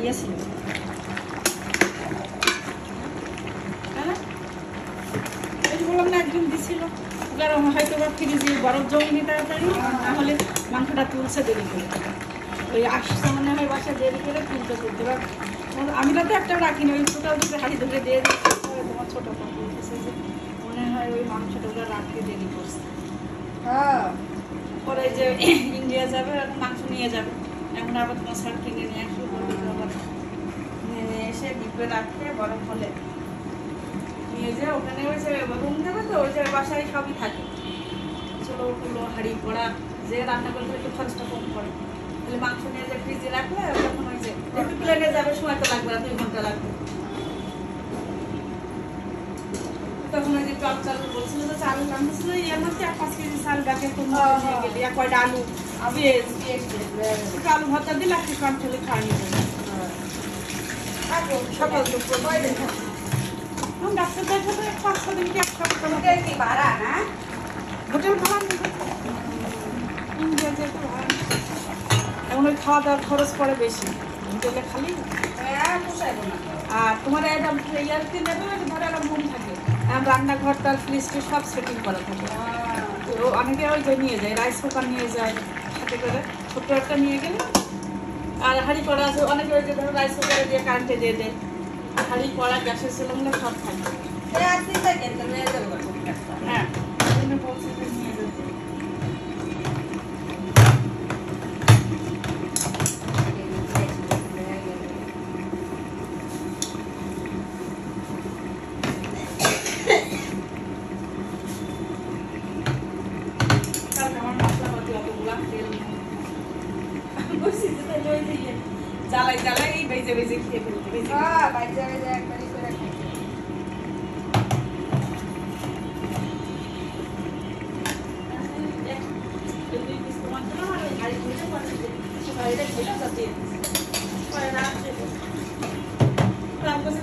ইয়ে ছিল, বললাম না একজন দিছিল, হয়তো বা ফ্রিজে বরফ জমিনি তাড়াতাড়ি, নাহলে মাংসটা তুলছে দেরি করে, ওই আসছে মনে হয় বাসায় দেরি করে তুলতে তুলতে। এবার আমি তো একটা রাখিনি, ওই ছোটো হাড়ি ধরে দিয়ে দিচ্ছি, তোমার ছোটো কাপড় বলতেছে যে মনে হয় ওই মাংসটা ওরা রাখতে দেরি করছে। হ্যাঁ, পরে যে ইন্ডিয়া যাবে মাংস নিয়ে যাবে, এখন আবার তোমার স্যার কিনে নিয়ে আসবে, আবার নিয়ে এসে ডিপে রাখতে বরফ হলে নিয়ে যে ওখানে ওই যে রুম দেবে, তো ওই যে বাসায় সবই থাকে, ছোটো কুলো হাঁড়ি কড়া, যে রান্না করতে একটু খরচটা কম পড়ে। তাহলে মাংস নিয়ে যে ফ্রিজে রাখলে তখন ওই যে একটু প্লেনে যাবে, সময় তো লাগবে না, 2 ঘন্টা লাগবে। তখন ওই যে টক চাল বলছিল যে চাল রান্নাছিল, এর মধ্যে 4-5 কেজি চাল ডাকে গেলে, কয়টা আলু, পেঁয়াজ, একটু আলু ভর্তা দিলে একটু কন্ট্রোলে খাওয়া নিয়ে যাবে সকাল দুপুর। ডাক্তারদের সাথে 5-6 দিন কি 1 সপ্তাহ কি ভাড়া না, হোটেল ভাড়া নেবে ইন্ডিয়া যেহেতু ভাড়া, এখন ওই খাওয়া দাওয়ার খরচ পড়ে বেশি, হোটেলে খালি আর তোমার ইয়ারতে নেবে, ধরে একটা রুম থাকে, রান্নাঘর তার ফ্রিজটি সব সেটিং করা থাকে। তো অনেকে ওই যে নিয়ে যায়, রাইস কুকার নিয়ে যায় সাথে করে, ছোট্ট একটা নিয়ে গেলে। আর হাঁড়ি কড়া আছে অনেকে, ওই যে ধরো রাইস কুকারে দিয়ে কারেন্টে দিয়ে দেয়, হাঁড়ি কড়া গ্যাসের সিলিন্ডার সব থাকে। হ্যাঁ বলছি যে নিয়ে যেতে। জ্বালাই জ্বালাই বেজে বেজে খেয়ে ফেলতে,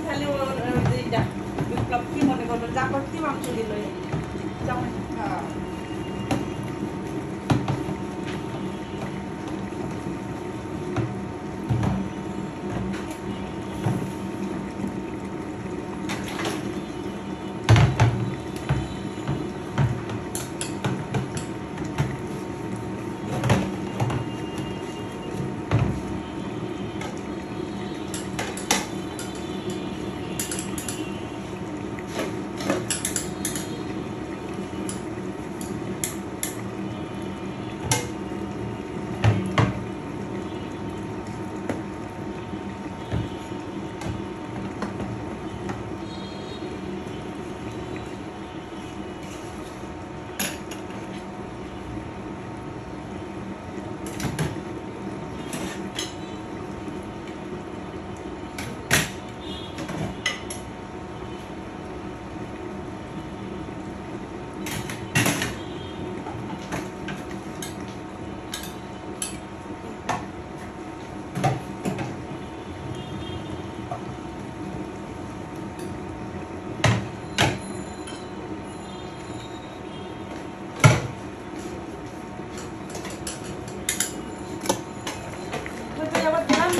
খালি বিপ্লব কি মনে করবেন, যা করতে মাংস দিল যেমন।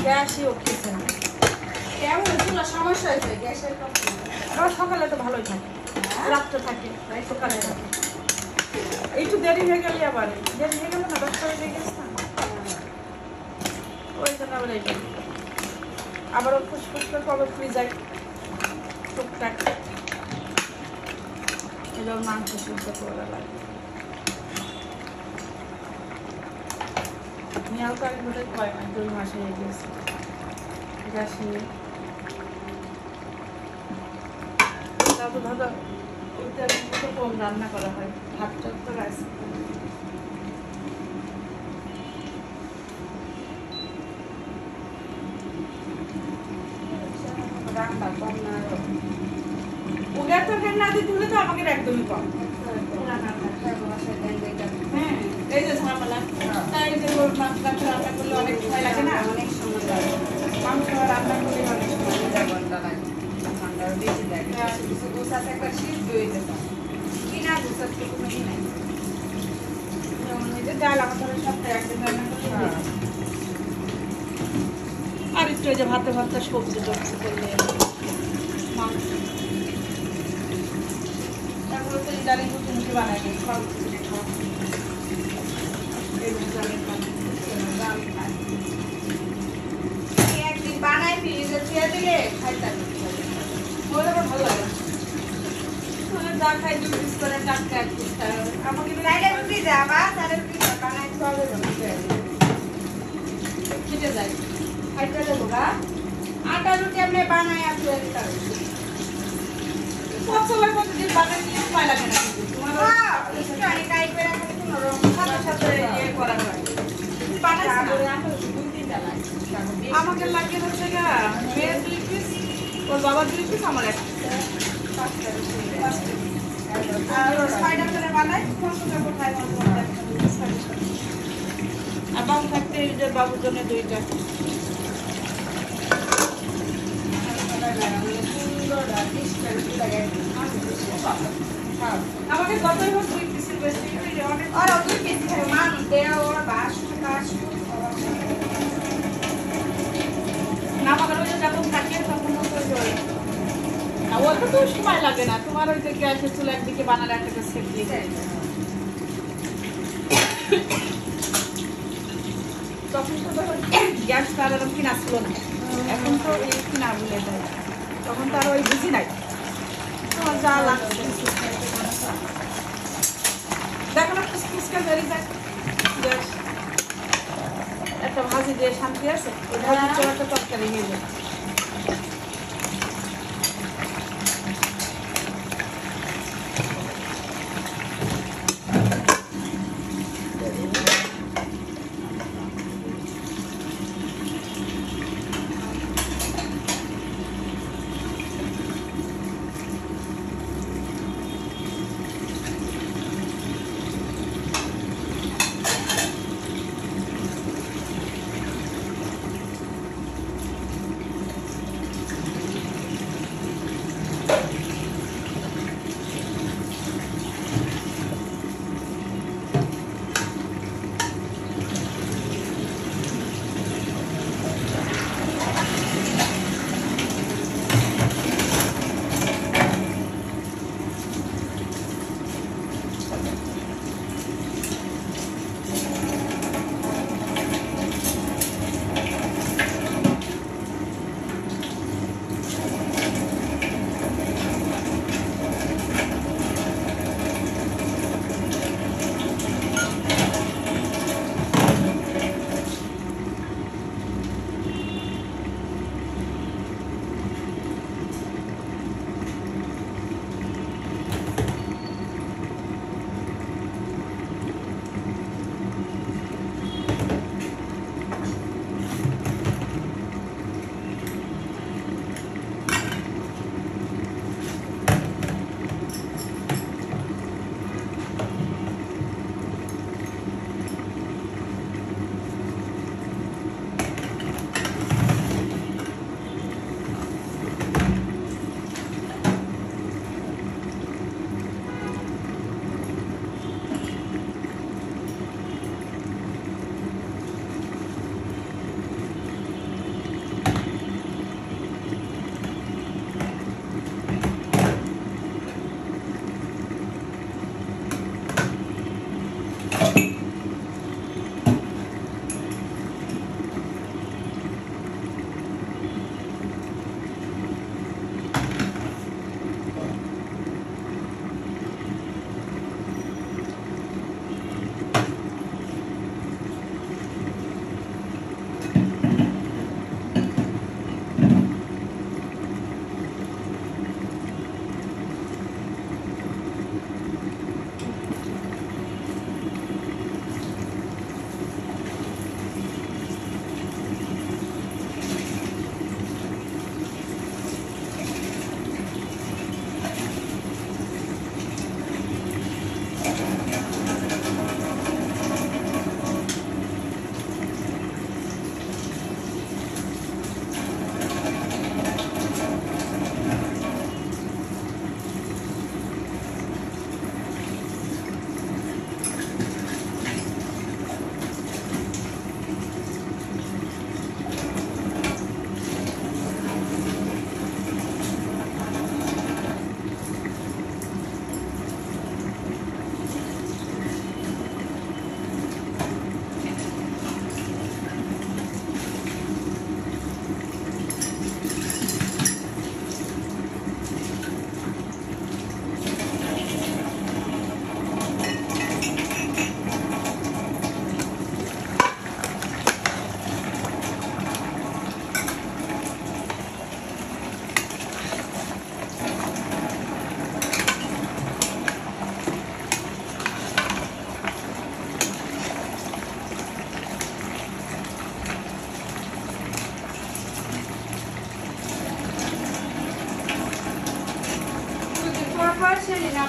গ্যাসই উঠতেছে না, কেমন কোনো সমস্যা হয়েছে গ্যাসের? সকালে তো ভালোই থাকে, রাত্রে থাকে, সকালে থাকে, একটু দেরি হয়ে গেলে আবার দেরি হয়ে গেল না, 10টা বেজে গেছে না, ওই জন্য আবার এইটা আবার ফুসফুস করে কবে ফুয়ে যায় টুকটাক, এবার মাংস সুস্থ করা লাগে। হালকা বোধ হয় 2 মাস হয়ে গেছে গ্যাসে, তো ভালো ওইটা কম রান্না করা হয়, ভাতটা তো রাইস রান্না কম না, ওদের তো না দিতে হলে তো আমাকে একদমই কম। হ্যাঁ এই যে ঝামেলা, তাই যে মাংস রান্না করলে অনেক সময় লাগে না, অনেক সময় লাগে মাংস রান্না করলে অনেক সময় ঘন্টা লাগে, ঘন্টা বেশি লাগে, কিছু গোছাতে একবার সিদ্ধ হয়ে যেত কিনা গোছাতে কোনো ই নাই, ডাল আমাদের সপ্তাহে একদিন রান্না করলে আর একটু এক্সট্রা যে ভাতে ভাতে সবজি টবজি করলে মাংস তারপরে তো ইদানিং নতুন কি বানাই খাওয়া একদিন বানাই ফ্রিজে ছেড়ে দিলে খাইতে ভালো লাগে যা খাই দুই পিস করে টাটকা এক পিস আমাকে রুটি দেওয়া তাহলে রুটি বানাই খেতে যায় খাইতে দেবো গা আটা রুটি আপনি বানাই আপনি সব সময় প্রতিদিন বানাই নিয়ে উপায় লাগে না আমাকে লাগে হচ্ছে গা মেয়ের 2 পিস ওর বাবার 2 পিস আমার 1 পিস আর বাবু থাকতে বাবুর জন্য 2টা আমাকে যতই হোক 2 পিসের বেশি আর 2 পিস মান দেওয়া ওর বাসু কাশু না আমাদের ওই যখন থাকে তখন না ওটা তো সময় লাগে না তোমার ওই যে গ্যাসের চুলা একদিকে বানালে একটা সেট দিয়ে যায় তখন তো গ্যাস তার এরকম কিনা ছিল না এখন তো এই কিনা বলে দেয় তখন তো আর ওই বুঝি নাই তোমার যা লাগছে দেখো না ফুসফুসকা বেরিয়ে যায় গ্যাস একটা ভাজি দিয়ে শান্তি আছে ওই ভাজি তো একটা তরকারি হয়ে যায় আসেনি না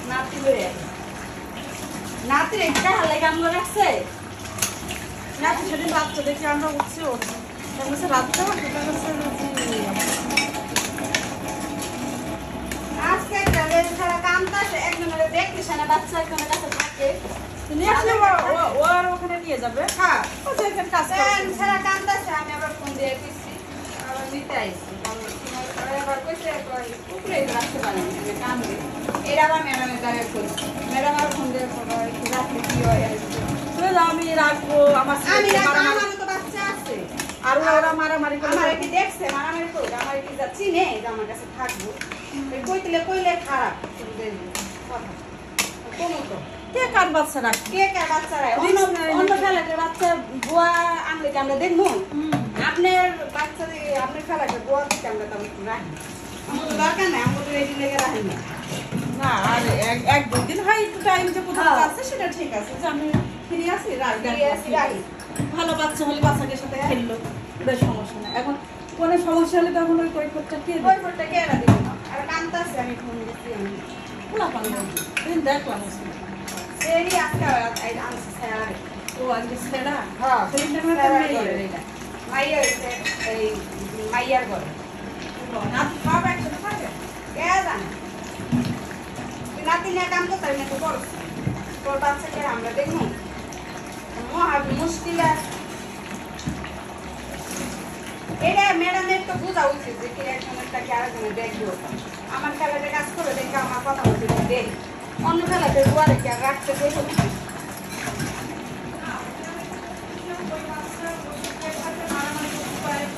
নাতি লয়ে নাতি একটা হালে কাম করে রাখছে নাতি সেদিন বাচ্চা দেখে আমরা উঠছি ওঠে রাতটা সেটা হচ্ছে আজকে সারা কামটা একজনের দেখতেছে না বাচ্চা একজনের কাছে থাকে নিয়ে আসলে ও আর ওখানে নিয়ে যাবে হ্যাঁ ও যে এখানে কাজ করে সারা কামটা আমি আবার ফোন দিয়ে দিচ্ছি আবার নিতে আইছি আবার কইছে উপরে রাখতে পারেন কাম দিয়ে এরা আবার ম্যাডামের দ্বারা করছি ম্যাডাম আর ফোন দিয়ে রাখলে কি হয় আমি রাখবো আমার তো বাচ্চা আছে আর ওরা মারামারি করে আমার কি দেখছে মারামারি করবে আমার কি যা চিনে যে আমার কাছে থাকবো কইলে খারাপ কথা কোনো তো কে কার বাচ্চা রাখে কে কার বাচ্চা রাখে অন্য ফেলাটের বাচ্চা বুয়া আনলে কি আমরা দেখবো আপনার বাচ্চা আপনার ফেলাটে বুয়া দিকে আমরা তো রাখি আমার তো দরকার নাই আমরা তো রেডি লেগে রাখি না না আর এক দুই দিন হয় একটু টাইম যে কোথাও আছে সেটা ঠিক আছে যে আমি ফিরে আসি রাখি ভালো বাচ্চা হলে বাচ্চাকে সাথে খেললো বেশ সমস্যা নেই এখন কোনো সমস্যা হলে তখন ওই কৈফতটা কে কৈফতটা কে এরা দিবে না আর কান্তাছে আমি ফোন দিচ্ছি আমি খোলা পান দিন দেখলাম সেরি আজকে আনছে স্যার ও আজকে সেরা হ্যাঁ সেইটা মানে মাইয়া হইছে এই মাইয়ার ঘরে নাতি বাবা একসাথে থাকে কে জানে নাতি নিয়ে কাম করতে না তো বল তোর বাচ্চাকে আমরা দেখবো মহা মুশকিল এটা ম্যাডামের তো বোঝা উচিত যে কি একজনেরটাকে আরেকজনের দেখবো আমার খেলাতে কাজ করে দেখে আমার কথা বলতে দেখ অন্য খেলাতে দুয়ারে কি আর রাখতে দেখো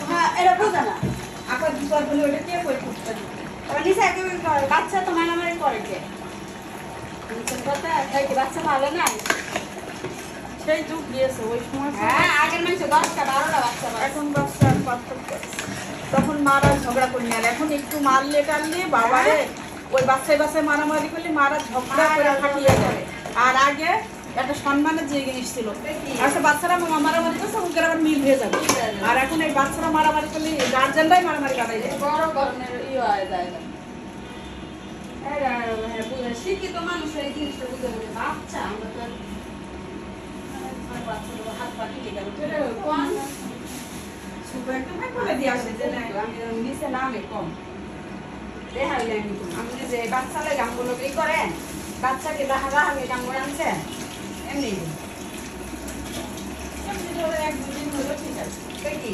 হ্যাঁ এটা বোঝা না আবার দুবার বলে ওটা কে কৈফতটা দিবে নিশা কেউ করে বাচ্চা তো মারামারি করে কে কথা কি বাচ্চা ভালো নাই সেই যুগ দিয়েছে ওই সময় হ্যাঁ আগের মানুষ 10টা 12টা বাচ্চা এখন বাচ্চার পার্থক্য তখন মারা ঝগড়া করি আর এখন একটু মারলে টানলে বাবারে ওই বাচ্চায় মারামারি করলে মারা ঝগড়া করে ফাটিয়ে যায় আর আগে একটা সম্মানের যে জিনিস ছিল একটা বাচ্চারা মারামারি করছে ওদের আবার মিল হয়ে যাবে আর এখন এই বাচ্চারা মারামারি করলে গার্জেনরাই মারামারি কাটাই যায় বড় ধরনের হয়ে যায় শিক্ষিত মানুষ এই জিনিসটা বুঝে বুঝে বাচ্চা আমরা তো হাত পাঠিয়ে গেল আমি নিচে নামে কম দেখাইলে আমি যে বাচ্চা লাগে আমগুলো কি করেন বাচ্চাকে দেখা রাখালে কাম করে আনছেন এমনি এক দুদিন হলো ঠিক আছে কি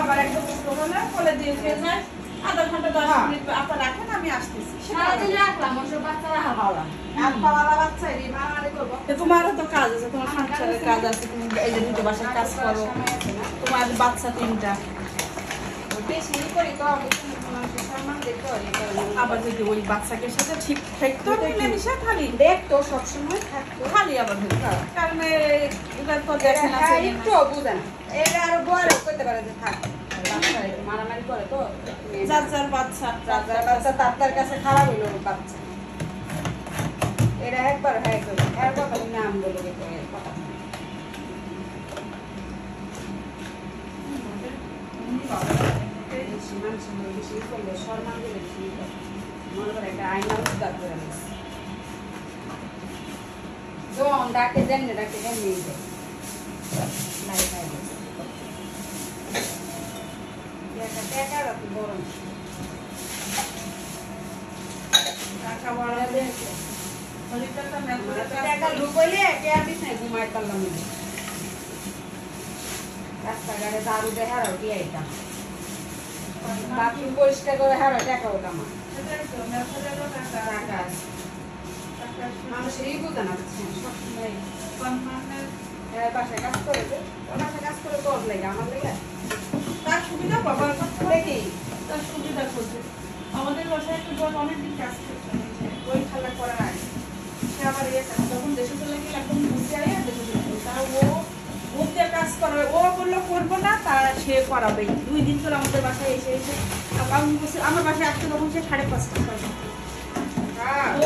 আবার একটা পুষ্প হলে বলে দিয়ে খেয়ে যায় আধা ঘন্টা 10 মিনিট আপা রাখেন আমি আসতেছি সারাদিন রাখলাম ওসব বাচ্চা রাখা ভালো হাত পাওয়ালা বাচ্চা রে মারামারি করবো তোমারও তো কাজ আছে তোমার সংসারের কাজ আছে তুমি এই যে দুটো বাসায় কাজ করো তোমার বাচ্চা 3টা বেশি করি তো মানুষের সম্মান দেখতে হয় আবার যদি ওই বাচ্চাকে সাথে ঠিক থাকতো মিলেমিশে খালি দেখতো সবসময় থাকতো খালি আবার কারণ এবার তো দেখেন আছে একটু বুঝেন এটা আরো বড় করতে পারে যে থাক বাচ্চা একটু মারামারি করে তো যার বাচ্চা তার কাছে খারাপ হইলো বাচ্চা এটা একবার হ্যাঁ করে একবার নাম বলে কথা মানুষ বেশি করলে সম্মান দিলে বেশি মনে করে একটা আইনা উদ্ধার করে জন ডাকে যেমনি গরম টাকা বড় দেখে টাকা লুকইলে কে দিস না ঘুমাই পারলাম রাস্তাঘাটে দারু দিয়ে হারাও দিয়ে এটা বাথরুম পরিষ্কার করে হারাও টাকা ওটা আমার টাকা মানুষের এই বোঝে না সবসময় বাসায় কাজ করে বাসায় কাজ করে তোর লেগে আমার লেগে তার সুবিধা বাবার দেখি তার সুবিধা করছে আমাদের বাসায় একটু বোন অনেকদিন কাজ করছে ওই খেলা করার আগে সে আবার যখন দেশে চলে গেলে একদম বুঝতে আয় দেশে চলে গেল তা ও বুঝতে কাজ করাবে ও বললো করবো না তা সে করাবে 2 দিন ধরে আমাদের বাসায় এসে আমার বাসায় আসতে তখন সে 5:30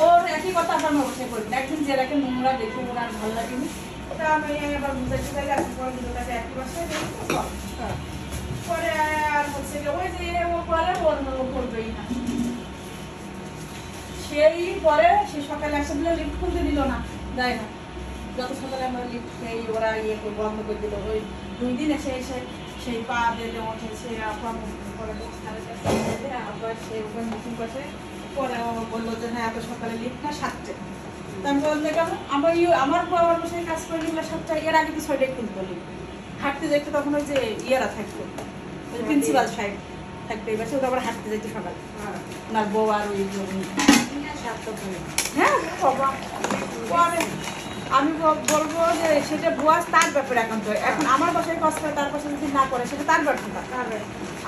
ওর একই কথা আমার বাসায় করি একদিন জেলাকে নোংরা দেখে ওর আর ভালো লাগেনি ওটা আমি আবার বুঝাইতে চাইলে আসতে পরে কিন্তু ওটাকে একই বাসায় দেখি পরে আর হচ্ছে ওই যে ও বলে ওর করবেই না সেই পরে সে সকালে আসে দিল, লিফট খুলতে দিল না, যায় না। যত সকালে আমরা লিফট সেই ওরা ইয়ে করে বন্ধ করে দিল। ওই 2 দিন এসে এসে সেই পা দিলে ওঠেছে, আপনার পরে আবার সে ওখানে বুকিং করছে। পরে ও বললো যে হ্যাঁ এত সকালে লিফট না, 7টায়। আমি বললে কেমন, আমার বাবার বসে কাজ করে নিলে 7টায়, এর আগে তো 6টায় খুলতো লিফট। হাঁটতে যেতে তখন ওই যে ইয়েরা থাকতো, ওই প্রিন্সিপাল সাহেব থাকতো, এই বাসে ওরা আবার হাঁটতে যেত সকালে, ওনার বউ আর ওই হ্যাঁ বাবা। পরে আমি বলবো যে সেটা বুয়া তার ব্যাপারে একান্ত। এখন আমার বাসায় কাজ করে, তার পাশে যদি না করে সেটা তার ব্যাপার।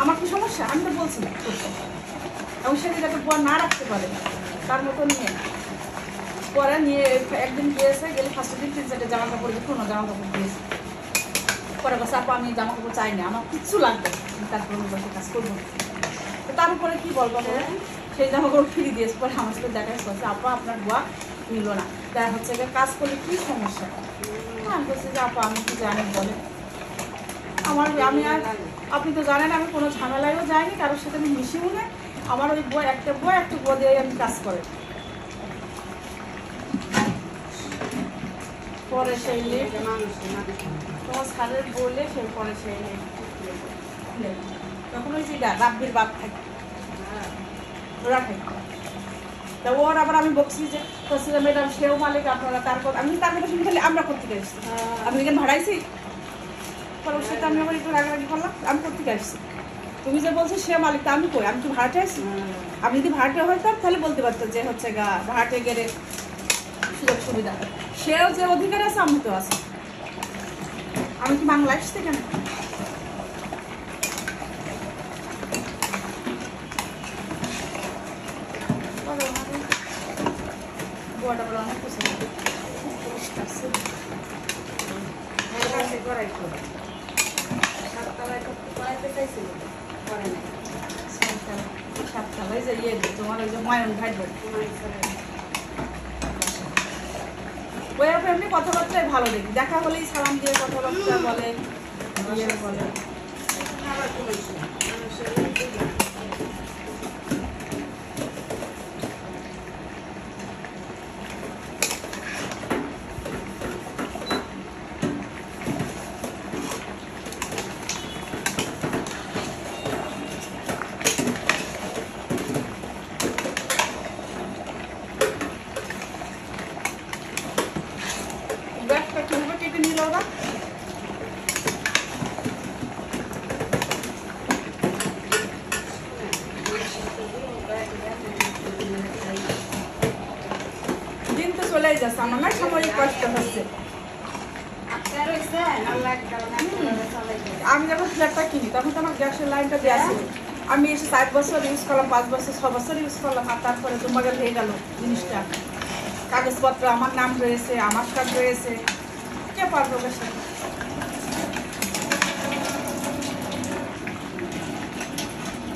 আমার কি সমস্যা? আমি তো বলছি না, এবং সেটা যাতে বুয়া না রাখতে পারে তার মতো নিয়ে। পরে নিয়ে একদিন গিয়েছে, গেলে ফার্স্টের দিন 3-4টে জামা কাপড় দিয়ে পুরোনো জামা কাপড় দিয়েছে। পরে বলছে আপু আমি জামা কাপড় চাই না, আমার কিচ্ছু লাগবে, তারপর আমি বসে কাজ করবো। তো তার উপরে কি বলবো, সেই জামা কাপড় ফিরে দিয়েছে। পরে আমার সাথে দেখা যাচ্ছে আপা আপনার বুয়া নিল না, তার হচ্ছে কাজ করলে কি সমস্যা? আমি বলছি যে আপা আমি কি জানি বলে আমি আর আপনি তো জানেন আমি কোনো ঝামেলায়ও যাইনি, কারোর সাথে আমি মিশিও না। আমার ওই বই একটা বই দিয়ে আমি কাজ করে। পরে সেই তোমার স্যারের বলে সে পরে সেই তখন ওই যে রাব্বির বাপ থাকে ওরা থাকে। তা ওর আবার আমি বলছি যে তসলিমা ম্যাডাম সেও মালিক, আপনারা তারপর আমি তার কথা শুনে খালি আমরা করতে আসছি, আমি এখানে ভাড়াইছি। পরে সেটা আমি আবার একটু রাগারাগি করলাম, আমি করতে আসছি। তুমি যে বলছো সে মালিক, তা আমি কই, আমি কি ভাড়াটে আসছি? আমি যদি ভাড়াটে হইতাম তাহলে বলতে পারতো যে হচ্ছে ভাড়াটে গেলে সুযোগ সুবিধা, সেও যে অধিকার আছে আমি তো আছে। আমি কি বাংলা আসছি কেন? বুয়াটা বলে অনেক কিছু সাততলায় যে ইয়ে তোমার ওই যে ময়ন ভাই ওই এমনি কথাবার্তায় ভালো দেখি, দেখা হলেই সালাম দিয়ে কথাবার্তা বলে, ইয়ে বলে। দিন তো চলে যাচ্ছে, আমার না সাময়িক কষ্ট হচ্ছে। আমি যখন ফ্ল্যাটটা কিনি তখন তো আমার গ্যাসের লাইনটা দেওয়া ছিল, আমি এসে 7 বছর ইউজ করলাম, 5 বছর 6 বছর ইউজ করলাম, আর তারপরে তোমাকে হয়ে গেল জিনিসটা। কাগজপত্র আমার নাম রয়েছে, আমার কার্ড রয়েছে, কে পারবো বেশি?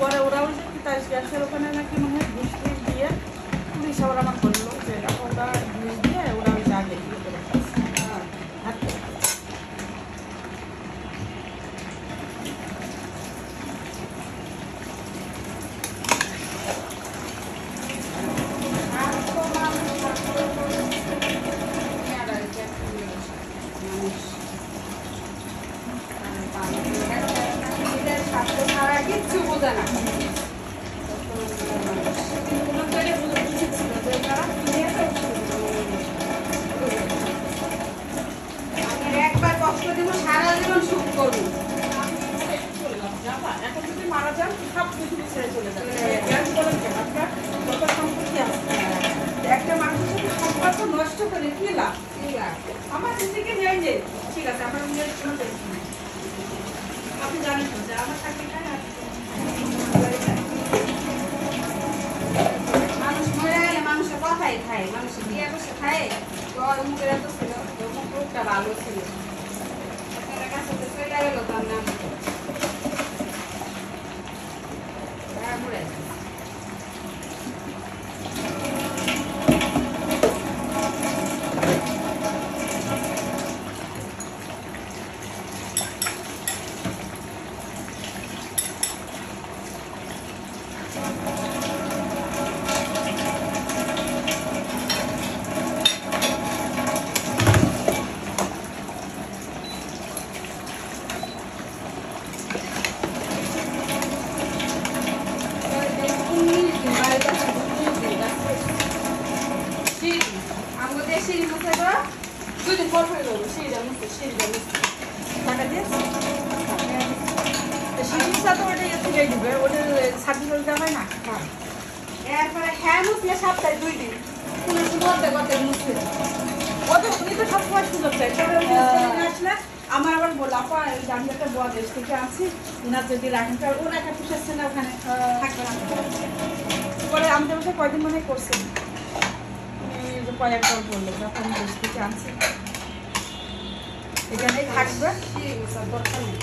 পরে ওরাও যে গ্যাসের ওখানে নাকি মনে হয় ঘুষ দিয়ে পুলিশ আবার আমার বললো যে ওরা ঘুষ দিয়ে ওরা ওই আগে কিচ্ছু বোঝে না। একবার কষ্ট দিব, সারা জীবন সুখ করবো। এখন যদি মারা যান সব পৃথিবী ছেড়ে চলে যাবে। আপনার যত সম্পত্তি আছে একটা মানুষের সাথে সম্পর্ক নষ্ট করে কি লাভ? আমার নিজেকে নেই যে ঠিক আছে আমার নিজের কোনো টেনশন নেই। আপনি জানেন তো যে আমার চাকরিটা মানুষ মরে গেলে মানুষের কথাই খায়, মানুষের দিয়ে বসে খায়। তো মুখের এত ছিল, মুখটা ভালো ছিল, আপনার কাছে তো চলে গেল তার নাম মরে। জল হয়ে যাবে সিঁড়িটা মুছতে টাকা দিয়ে সিঁড়িটা তো ওটা এর থেকেই দিবে ওটা ছাব্বিশ দেওয়া হয় না এরপরে হ্যাঁ মুছলে সপ্তাহে 2 দিন কোনো করতে করতে মুছতে ও তো উনি তো সবসময় সুযোগ চাই তবে আসলে আমার আবার বললো আপা আমি একটা বড় দেশ থেকে আছি ওনার যদি রাখেন ওরা একটা পুষাচ্ছে না ওখানে থাকবে না পরে আমাদের বাসায় কয়দিন মনে করছে কয়েকবার বললো যখন দেশ থেকে আনছি এখানেই থাকবে দরকার নেই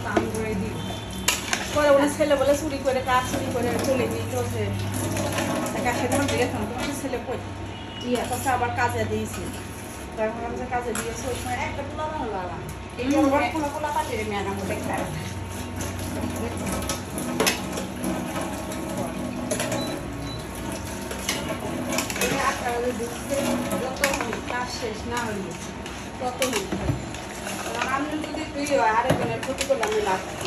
কাম করে দিই পরে ওনার ছেলে বলে চুরি করে কাজ চুরি করে চলে গিয়ে চলছে তোমার দেখলাম তোমার ছেলে কই ইয়ে তাছাড়া আবার কাজে দিয়েছি তখন আমি যে কাজে দিয়েছি ওই সময় একটা পোলা ভালো লাগলাম এই পোলা পোলা পাঠিয়ে ম্যাডাম দেখতে যত কাজ শেষ না হইলে তত আমি যদি তুই আরেকজনের ক্ষতি করলে আমি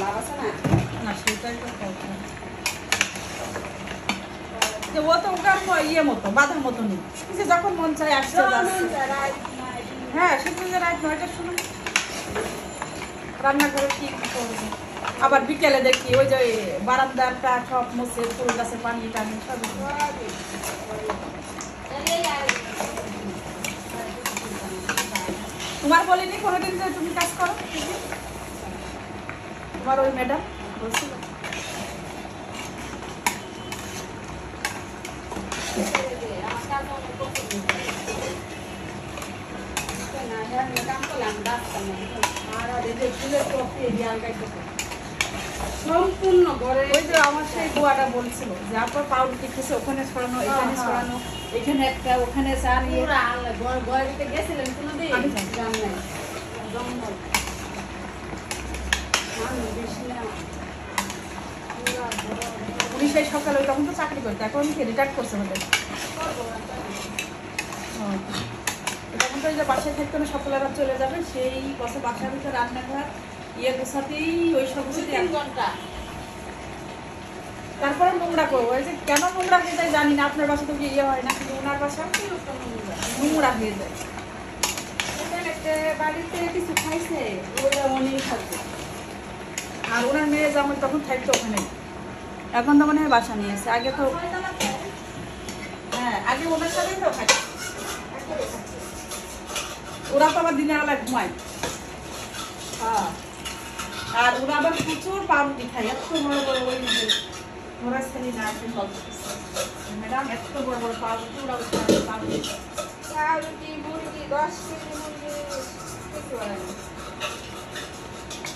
লাভ আছে না না সেটাই তো কথা যে ও তো ওখান ইয়ে মতো বাধার মতো নেই যে যখন মন চায় আসছে হ্যাঁ সেটা যে রাত 9টার সময় রান্না করে কি করবো আবার বিকেলে দেখি ওই যে বারান্দাটা সব মুছে ফুল গাছে পানি টানি সব তোমার বলিনি কোনোদিন যে তুমি কাজ করো তোমার ওই ম্যাডাম বলছিল সম্পূর্ণ ঘরে ওই যে আমার সেই বুয়াটা বলছিল যে আপনার পাউরুটি খেছে ওখানে ছড়ানো এখানে ছড়ানো এখানে একটা ওখানে চার ঘরে গেছিলেন কোনোদিন আমি জান নাই জঙ্গল বেশি না উনি সেই সকালে তখন তো চাকরি করতো এখন কি রিটায়ার করছে ওদের তখন তো এই যে বাসায় থাকতে না সকালেরা চলে যাবে সেই বছর বাসার ভিতরে রান্নাঘর ইয়ে গোছাতেই ওই সব কিছুতে 3 ঘন্টা তারপরে নোংরা করবো ওই যে কেন নোংরা হয়ে যায় জানি না আপনার বাসা তো ইয়ে হয় না কিন্তু ওনার বাসা নোংরা হয়ে যায় একটা বাড়িতে কিছু খাইছে ওরা অনেক থাকবে আর ওনার মেয়ে যেমন তখন থাকতো ওখানে এখন তো মনে হয় বাসা নিয়েছে আগে তো হ্যাঁ আগে ওনার সাথেই তো থাকে ওরা তো আবার দিনের বেলায় ঘুমায় হ্যাঁ আর ওরা আবার প্রচুর পাউরুটি খায় এত বড় বড় ওই ওরা ছেলে না আছে ম্যাডাম এত বড় বড় পাউরুটি ওরা পাউরুটি পাউরুটি মুরগি 10 কেজি মুরগি কিছু হয় না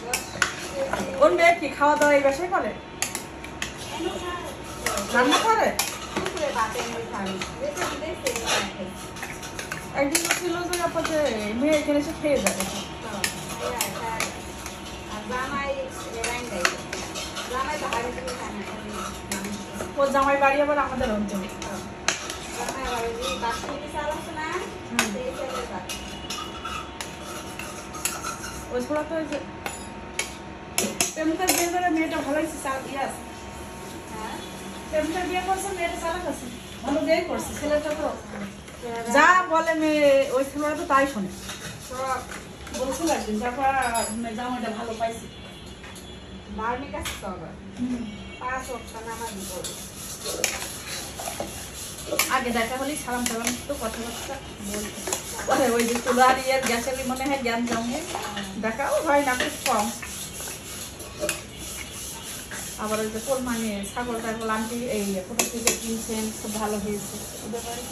10 কেজি ওর মেয়ে কি খাওয়া দাওয়া এই বাসায় করে রান্না করে দুপুরে ভাতে মই খাই দেখে দেখে একদিন ছিল যে আপনার যে মেয়ে এখানে এসে খেয়ে যাবে আর জামাই রেরাইন দেয় জামাই তো হাড়ি থেকে খায় না ওর জামাই বাড়ি আবার আমাদের অঞ্চলে জামাই বাড়ি বাসন্তী চাল আছে না সেই চালের ভাত ওই ছোড়া তো তেমনি বিয়ে করে মেয়েটা ভালো হয়েছে চাল দিয়ে আছে হ্যাঁ তেমনি বিয়ে করছে মেয়েটা চালাক আছে ভালো বিয়ে করছে ছেলেটা তো যা বলে মেয়ে ওই ছেলেটা তো তাই শোনে সব বলছিল একদিন তারপর জামাইটা ভালো পাইছে ধার্মিক আছে তো আবার 5 ওয়াক্ত নামাজ পড়ে আগে দেখা হলেই সালাম সালাম তো কথাবার্তা বলতো পরে ওই যে চুলার ইয়ের গ্যাসের মনে হয় জ্ঞান জমে দেখাও হয় না খুব কম আবার ওই যে কোরবানি ছাগল টাগল আনটি এই কোথা থেকে কিনছেন খুব ভালো হয়েছে ওদের বাড়ি